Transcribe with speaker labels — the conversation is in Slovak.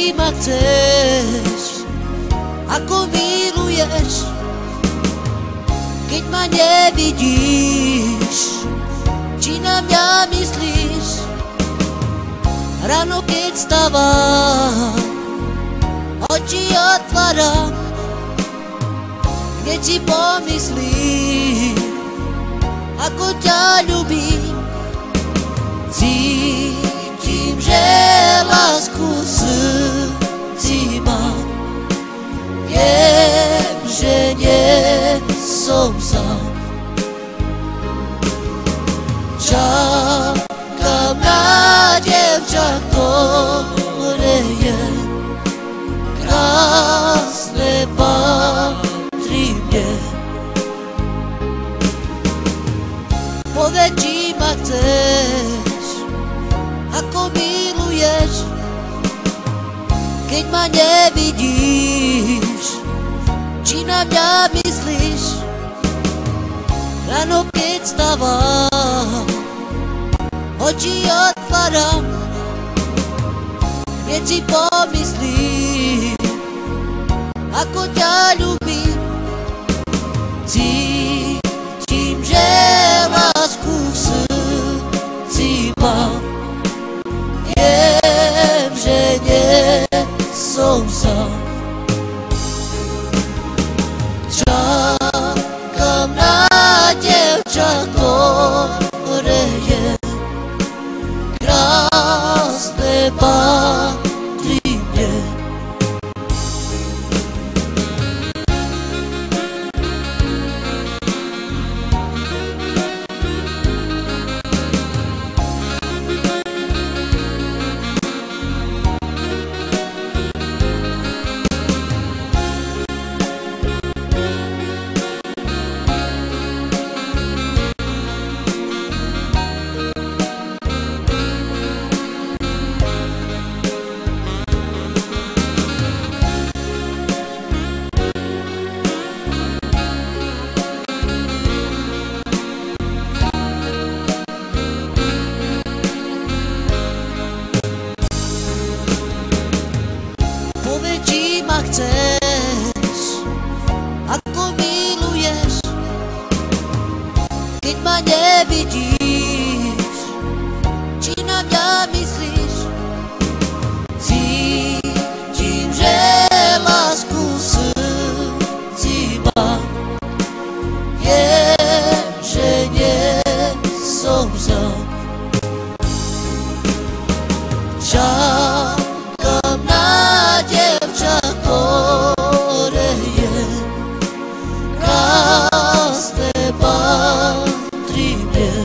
Speaker 1: či ma chceš, ako miluješ, keď ma nevidíš, či na mňa myslíš, ráno keď stávam, oči otváram, keď si pomyslím, ako ťa ľúbim. Cítim, že lásku v srdci mám, viem, že nie som sám. Čakám na dievča, ktoré je krásne, patrí mne. Povedz, či ma chceš, ako miluješ, keď ma nevidíš, či na mňa myslíš, ráno keď stávam, oči otváram, keď si pomyslím, ako ťa ľúbim. Cítim, že lásku v srdci mám, viem, že nie som sám. Čakám na dievča, ktoré je krásne, patrí mne. Povedz, či ma chceš, ako miluješ, keď ma nevidíš, či na mňa myslíš. Cítim, že lásku v srdci mám, viem, že nie som sám. Čakám na dievča, ktoré je krásne, patrí mne.